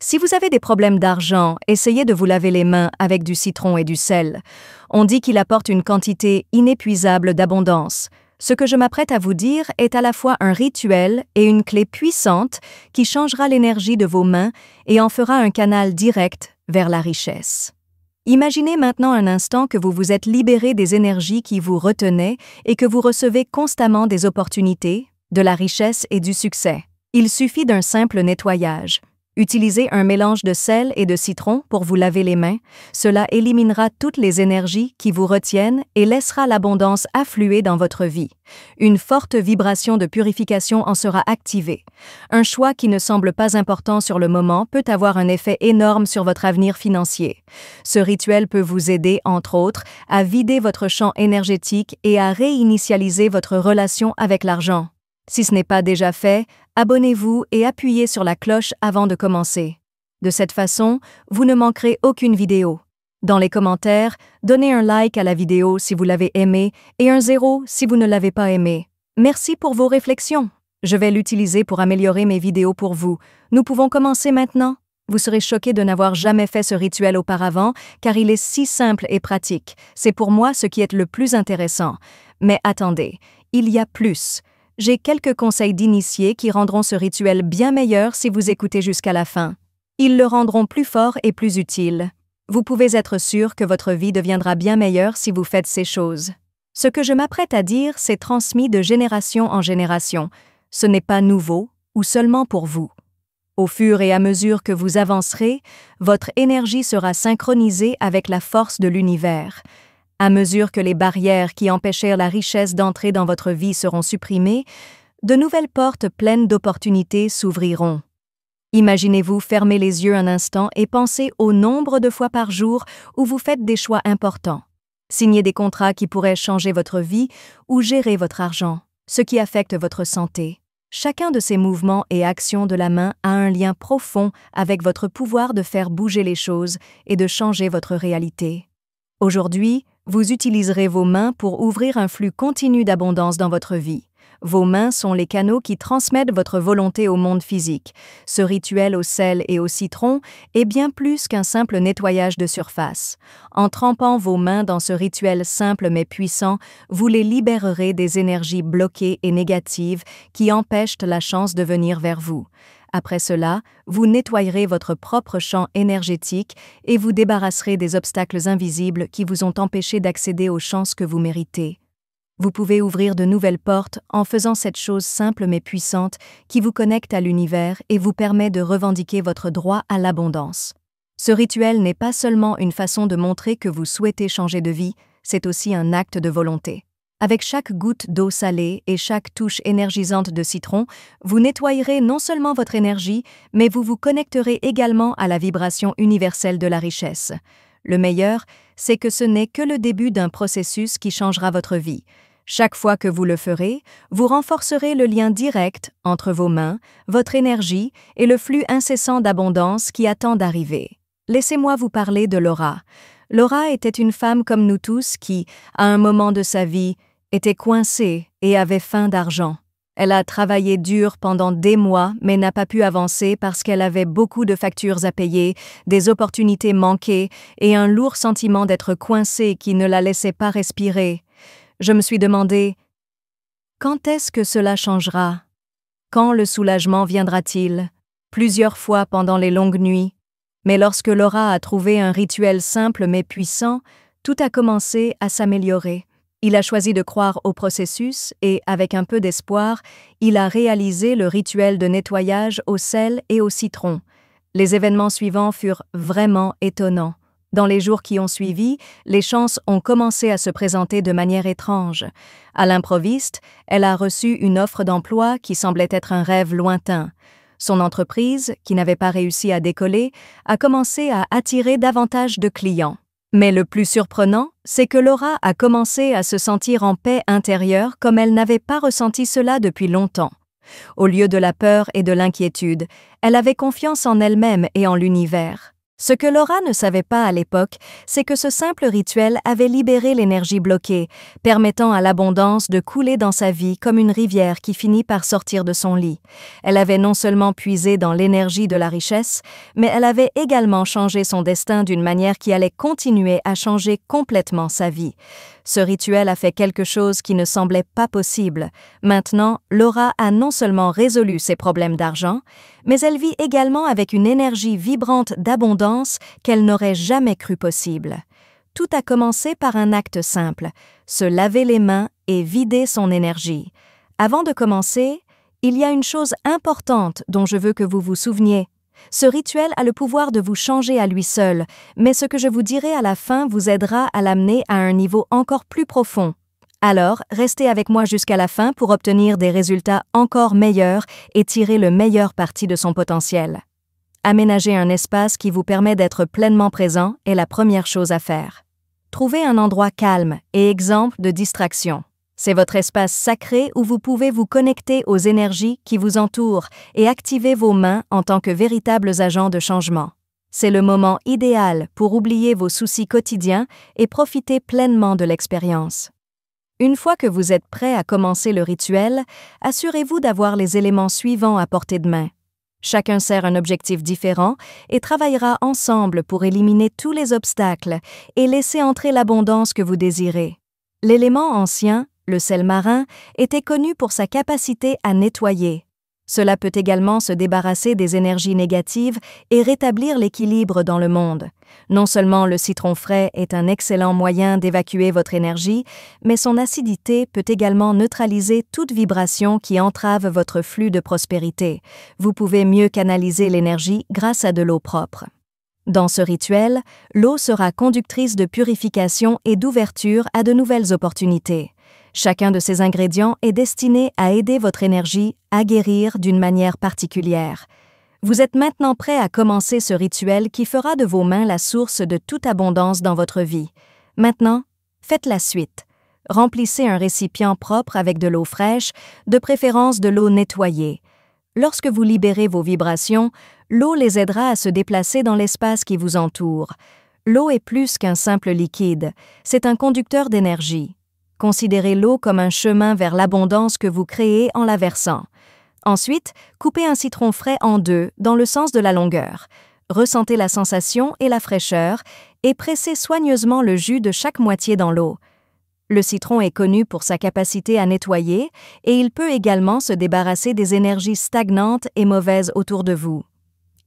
Si vous avez des problèmes d'argent, essayez de vous laver les mains avec du citron et du sel. On dit qu'il apporte une quantité inépuisable d'abondance. Ce que je m'apprête à vous dire est à la fois un rituel et une clé puissante qui changera l'énergie de vos mains et en fera un canal direct vers la richesse. Imaginez maintenant un instant que vous vous êtes libéré des énergies qui vous retenaient et que vous recevez constamment des opportunités, de la richesse et du succès. Il suffit d'un simple nettoyage. Utilisez un mélange de sel et de citron pour vous laver les mains. Cela éliminera toutes les énergies qui vous retiennent et laissera l'abondance affluer dans votre vie. Une forte vibration de purification en sera activée. Un choix qui ne semble pas important sur le moment peut avoir un effet énorme sur votre avenir financier. Ce rituel peut vous aider, entre autres, à vider votre champ énergétique et à réinitialiser votre relation avec l'argent. Si ce n'est pas déjà fait, abonnez-vous et appuyez sur la cloche avant de commencer. De cette façon, vous ne manquerez aucune vidéo. Dans les commentaires, donnez un like à la vidéo si vous l'avez aimée et un 0 si vous ne l'avez pas aimée. Merci pour vos réflexions. Je vais l'utiliser pour améliorer mes vidéos pour vous. Nous pouvons commencer maintenant. Vous serez choqués de n'avoir jamais fait ce rituel auparavant car il est si simple et pratique. C'est pour moi ce qui est le plus intéressant. Mais attendez, il y a plus. J'ai quelques conseils d'initiés qui rendront ce rituel bien meilleur si vous écoutez jusqu'à la fin. Ils le rendront plus fort et plus utile. Vous pouvez être sûr que votre vie deviendra bien meilleure si vous faites ces choses. Ce que je m'apprête à dire, c'est transmis de génération en génération. Ce n'est pas nouveau ou seulement pour vous. Au fur et à mesure que vous avancerez, votre énergie sera synchronisée avec la force de l'univers. À mesure que les barrières qui empêchèrent la richesse d'entrer dans votre vie seront supprimées, de nouvelles portes pleines d'opportunités s'ouvriront. Imaginez-vous fermer les yeux un instant et pensez au nombre de fois par jour où vous faites des choix importants. Signez des contrats qui pourraient changer votre vie ou gérer votre argent, ce qui affecte votre santé. Chacun de ces mouvements et actions de la main a un lien profond avec votre pouvoir de faire bouger les choses et de changer votre réalité. Aujourd'hui, vous utiliserez vos mains pour ouvrir un flux continu d'abondance dans votre vie. Vos mains sont les canaux qui transmettent votre volonté au monde physique. Ce rituel au sel et au citron est bien plus qu'un simple nettoyage de surface. En trempant vos mains dans ce rituel simple mais puissant, vous les libérerez des énergies bloquées et négatives qui empêchent la chance de venir vers vous. Après cela, vous nettoyerez votre propre champ énergétique et vous débarrasserez des obstacles invisibles qui vous ont empêché d'accéder aux chances que vous méritez. Vous pouvez ouvrir de nouvelles portes en faisant cette chose simple mais puissante qui vous connecte à l'univers et vous permet de revendiquer votre droit à l'abondance. Ce rituel n'est pas seulement une façon de montrer que vous souhaitez changer de vie, c'est aussi un acte de volonté. Avec chaque goutte d'eau salée et chaque touche énergisante de citron, vous nettoyerez non seulement votre énergie, mais vous vous connecterez également à la vibration universelle de la richesse. Le meilleur, c'est que ce n'est que le début d'un processus qui changera votre vie. Chaque fois que vous le ferez, vous renforcerez le lien direct entre vos mains, votre énergie et le flux incessant d'abondance qui attend d'arriver. Laissez-moi vous parler de Laura. Laura était une femme comme nous tous qui, à un moment de sa vie, était coincée et avait faim d'argent. Elle a travaillé dur pendant des mois mais n'a pas pu avancer parce qu'elle avait beaucoup de factures à payer, des opportunités manquées et un lourd sentiment d'être coincée qui ne la laissait pas respirer. Je me suis demandé, quand est-ce que cela changera? Quand le soulagement viendra-t-il? Plusieurs fois pendant les longues nuits. Mais lorsque Laura a trouvé un rituel simple mais puissant, tout a commencé à s'améliorer. Il a choisi de croire au processus et, avec un peu d'espoir, il a réalisé le rituel de nettoyage au sel et au citron. Les événements suivants furent vraiment étonnants. Dans les jours qui ont suivi, les chances ont commencé à se présenter de manière étrange. À l'improviste, elle a reçu une offre d'emploi qui semblait être un rêve lointain. Son entreprise, qui n'avait pas réussi à décoller, a commencé à attirer davantage de clients. Mais le plus surprenant, c'est que Laura a commencé à se sentir en paix intérieure comme elle n'avait pas ressenti cela depuis longtemps. Au lieu de la peur et de l'inquiétude, elle avait confiance en elle-même et en l'univers. Ce que Laura ne savait pas à l'époque, c'est que ce simple rituel avait libéré l'énergie bloquée, permettant à l'abondance de couler dans sa vie comme une rivière qui finit par sortir de son lit. Elle avait non seulement puisé dans l'énergie de la richesse, mais elle avait également changé son destin d'une manière qui allait continuer à changer complètement sa vie. Ce rituel a fait quelque chose qui ne semblait pas possible. Maintenant, Laura a non seulement résolu ses problèmes d'argent, mais elle vit également avec une énergie vibrante d'abondance qu'elle n'aurait jamais cru possible. Tout a commencé par un acte simple, se laver les mains et vider son énergie. Avant de commencer, il y a une chose importante dont je veux que vous vous souveniez. Ce rituel a le pouvoir de vous changer à lui seul, mais ce que je vous dirai à la fin vous aidera à l'amener à un niveau encore plus profond. Alors, restez avec moi jusqu'à la fin pour obtenir des résultats encore meilleurs et tirer le meilleur parti de son potentiel. Aménager un espace qui vous permet d'être pleinement présent est la première chose à faire. Trouvez un endroit calme et exempt de distraction. C'est votre espace sacré où vous pouvez vous connecter aux énergies qui vous entourent et activer vos mains en tant que véritables agents de changement. C'est le moment idéal pour oublier vos soucis quotidiens et profiter pleinement de l'expérience. Une fois que vous êtes prêt à commencer le rituel, assurez-vous d'avoir les éléments suivants à portée de main. Chacun sert un objectif différent et travaillera ensemble pour éliminer tous les obstacles et laisser entrer l'abondance que vous désirez. L'élément ancien, le sel marin, était connu pour sa capacité à nettoyer. Cela peut également se débarrasser des énergies négatives et rétablir l'équilibre dans le monde. Non seulement le citron frais est un excellent moyen d'évacuer votre énergie, mais son acidité peut également neutraliser toute vibration qui entrave votre flux de prospérité. Vous pouvez mieux canaliser l'énergie grâce à de l'eau propre. Dans ce rituel, l'eau sera conductrice de purification et d'ouverture à de nouvelles opportunités. Chacun de ces ingrédients est destiné à aider votre énergie à guérir d'une manière particulière. Vous êtes maintenant prêt à commencer ce rituel qui fera de vos mains la source de toute abondance dans votre vie. Maintenant, faites la suite. Remplissez un récipient propre avec de l'eau fraîche, de préférence de l'eau nettoyée. Lorsque vous libérez vos vibrations, l'eau les aidera à se déplacer dans l'espace qui vous entoure. L'eau est plus qu'un simple liquide, c'est un conducteur d'énergie. Considérez l'eau comme un chemin vers l'abondance que vous créez en la versant. Ensuite, coupez un citron frais en deux dans le sens de la longueur. Ressentez la sensation et la fraîcheur et pressez soigneusement le jus de chaque moitié dans l'eau. Le citron est connu pour sa capacité à nettoyer et il peut également se débarrasser des énergies stagnantes et mauvaises autour de vous.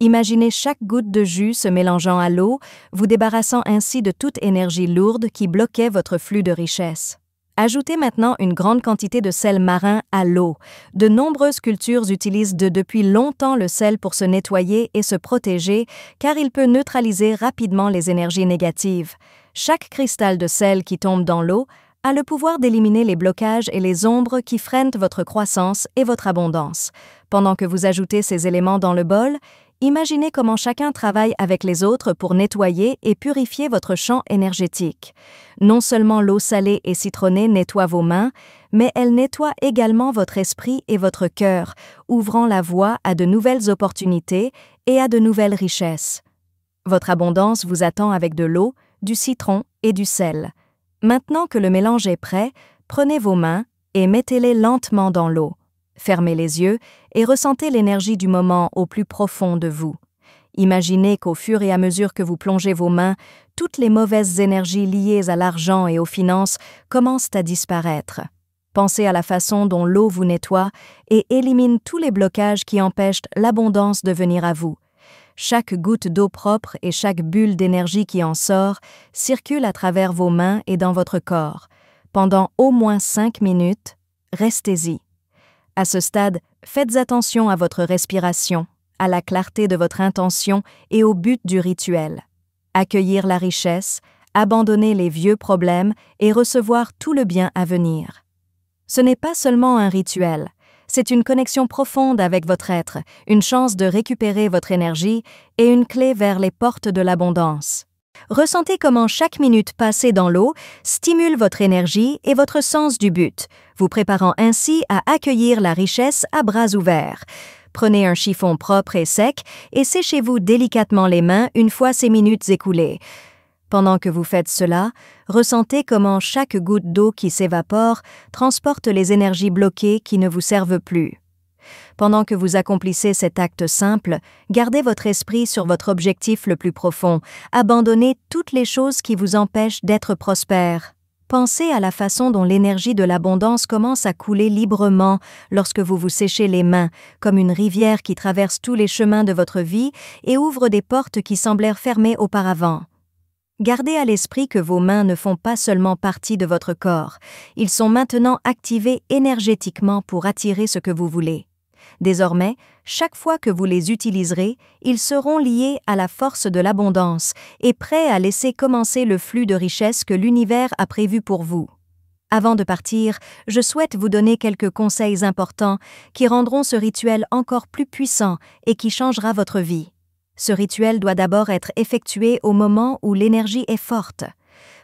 Imaginez chaque goutte de jus se mélangeant à l'eau, vous débarrassant ainsi de toute énergie lourde qui bloquait votre flux de richesse. Ajoutez maintenant une grande quantité de sel marin à l'eau. De nombreuses cultures utilisent depuis longtemps le sel pour se nettoyer et se protéger car il peut neutraliser rapidement les énergies négatives. Chaque cristal de sel qui tombe dans l'eau a le pouvoir d'éliminer les blocages et les ombres qui freinent votre croissance et votre abondance. Pendant que vous ajoutez ces éléments dans le bol, imaginez comment chacun travaille avec les autres pour nettoyer et purifier votre champ énergétique. Non seulement l'eau salée et citronnée nettoie vos mains, mais elle nettoie également votre esprit et votre cœur, ouvrant la voie à de nouvelles opportunités et à de nouvelles richesses. Votre abondance vous attend avec de l'eau, du citron et du sel. Maintenant que le mélange est prêt, prenez vos mains et mettez-les lentement dans l'eau. Fermez les yeux et ressentez l'énergie du moment au plus profond de vous. Imaginez qu'au fur et à mesure que vous plongez vos mains, toutes les mauvaises énergies liées à l'argent et aux finances commencent à disparaître. Pensez à la façon dont l'eau vous nettoie et élimine tous les blocages qui empêchent l'abondance de venir à vous. Chaque goutte d'eau propre et chaque bulle d'énergie qui en sort circule à travers vos mains et dans votre corps. Pendant au moins 5 minutes, restez-y. À ce stade, faites attention à votre respiration, à la clarté de votre intention et au but du rituel. Accueillir la richesse, abandonner les vieux problèmes et recevoir tout le bien à venir. Ce n'est pas seulement un rituel, c'est une connexion profonde avec votre être, une chance de récupérer votre énergie et une clé vers les portes de l'abondance. Ressentez comment chaque minute passée dans l'eau stimule votre énergie et votre sens du but, vous préparant ainsi à accueillir la richesse à bras ouverts. Prenez un chiffon propre et sec et séchez-vous délicatement les mains une fois ces minutes écoulées. Pendant que vous faites cela, ressentez comment chaque goutte d'eau qui s'évapore transporte les énergies bloquées qui ne vous servent plus. Pendant que vous accomplissez cet acte simple, gardez votre esprit sur votre objectif le plus profond, abandonnez toutes les choses qui vous empêchent d'être prospère. Pensez à la façon dont l'énergie de l'abondance commence à couler librement lorsque vous vous séchez les mains, comme une rivière qui traverse tous les chemins de votre vie et ouvre des portes qui semblèrent fermées auparavant. Gardez à l'esprit que vos mains ne font pas seulement partie de votre corps, ils sont maintenant activés énergétiquement pour attirer ce que vous voulez. Désormais, chaque fois que vous les utiliserez, ils seront liés à la force de l'abondance et prêts à laisser commencer le flux de richesse que l'univers a prévu pour vous. Avant de partir, je souhaite vous donner quelques conseils importants qui rendront ce rituel encore plus puissant et qui changera votre vie. Ce rituel doit d'abord être effectué au moment où l'énergie est forte.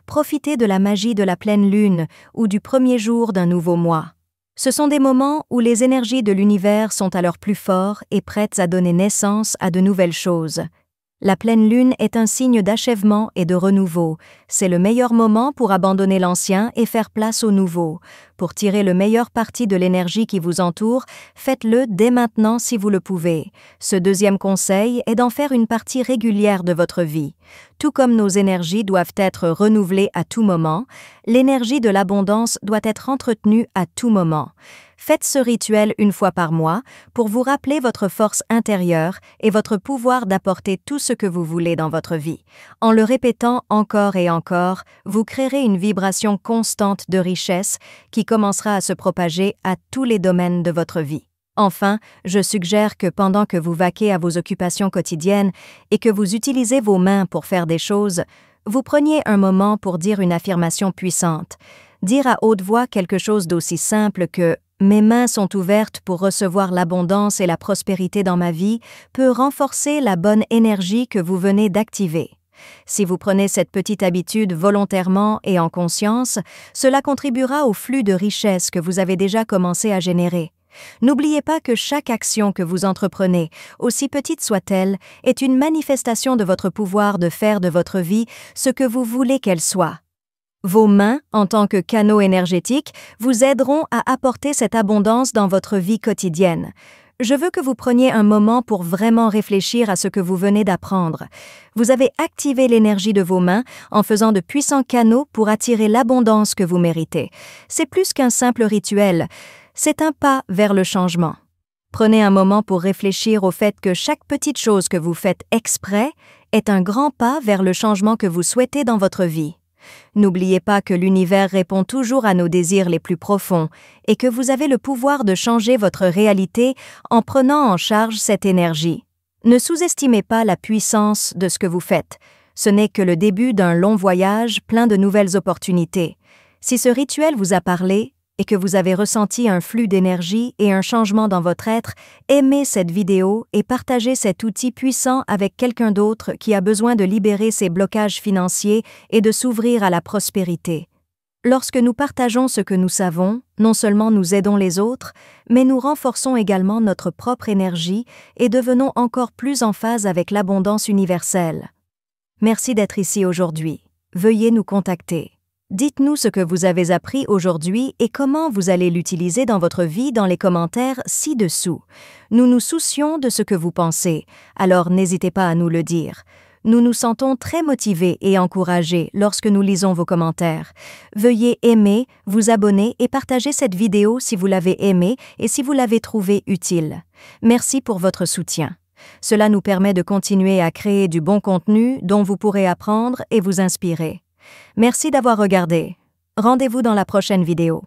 Profitez de la magie de la pleine lune ou du premier jour d'un nouveau mois. Ce sont des moments où les énergies de l'univers sont à leur plus fort et prêtes à donner naissance à de nouvelles choses. La pleine lune est un signe d'achèvement et de renouveau. C'est le meilleur moment pour abandonner l'ancien et faire place au nouveau. Pour tirer le meilleur parti de l'énergie qui vous entoure, faites-le dès maintenant si vous le pouvez. Ce deuxième conseil est d'en faire une partie régulière de votre vie. Tout comme nos énergies doivent être renouvelées à tout moment, l'énergie de l'abondance doit être entretenue à tout moment. Faites ce rituel une fois par mois pour vous rappeler votre force intérieure et votre pouvoir d'apporter tout ce que vous voulez dans votre vie. En le répétant encore et encore, vous créerez une vibration constante de richesse qui commencera à se propager à tous les domaines de votre vie. Enfin, je suggère que pendant que vous vaquez à vos occupations quotidiennes et que vous utilisez vos mains pour faire des choses, vous preniez un moment pour dire une affirmation puissante. Dire à haute voix quelque chose d'aussi simple que « Mes mains sont ouvertes pour recevoir l'abondance et la prospérité dans ma vie » peut renforcer la bonne énergie que vous venez d'activer. Si vous prenez cette petite habitude volontairement et en conscience, cela contribuera au flux de richesse que vous avez déjà commencé à générer. N'oubliez pas que chaque action que vous entreprenez, aussi petite soit-elle, est une manifestation de votre pouvoir de faire de votre vie ce que vous voulez qu'elle soit. Vos mains, en tant que canaux énergétiques, vous aideront à apporter cette abondance dans votre vie quotidienne. Je veux que vous preniez un moment pour vraiment réfléchir à ce que vous venez d'apprendre. Vous avez activé l'énergie de vos mains en faisant de puissants canaux pour attirer l'abondance que vous méritez. C'est plus qu'un simple rituel, c'est un pas vers le changement. Prenez un moment pour réfléchir au fait que chaque petite chose que vous faites exprès est un grand pas vers le changement que vous souhaitez dans votre vie. N'oubliez pas que l'univers répond toujours à nos désirs les plus profonds et que vous avez le pouvoir de changer votre réalité en prenant en charge cette énergie. Ne sous-estimez pas la puissance de ce que vous faites. Ce n'est que le début d'un long voyage plein de nouvelles opportunités. Si ce rituel vous a parlé et que vous avez ressenti un flux d'énergie et un changement dans votre être, aimez cette vidéo et partagez cet outil puissant avec quelqu'un d'autre qui a besoin de libérer ses blocages financiers et de s'ouvrir à la prospérité. Lorsque nous partageons ce que nous savons, non seulement nous aidons les autres, mais nous renforçons également notre propre énergie et devenons encore plus en phase avec l'abondance universelle. Merci d'être ici aujourd'hui. Veuillez nous contacter. Dites-nous ce que vous avez appris aujourd'hui et comment vous allez l'utiliser dans votre vie dans les commentaires ci-dessous. Nous nous soucions de ce que vous pensez, alors n'hésitez pas à nous le dire. Nous nous sentons très motivés et encouragés lorsque nous lisons vos commentaires. Veuillez aimer, vous abonner et partager cette vidéo si vous l'avez aimée et si vous l'avez trouvée utile. Merci pour votre soutien. Cela nous permet de continuer à créer du bon contenu dont vous pourrez apprendre et vous inspirer. Merci d'avoir regardé. Rendez-vous dans la prochaine vidéo.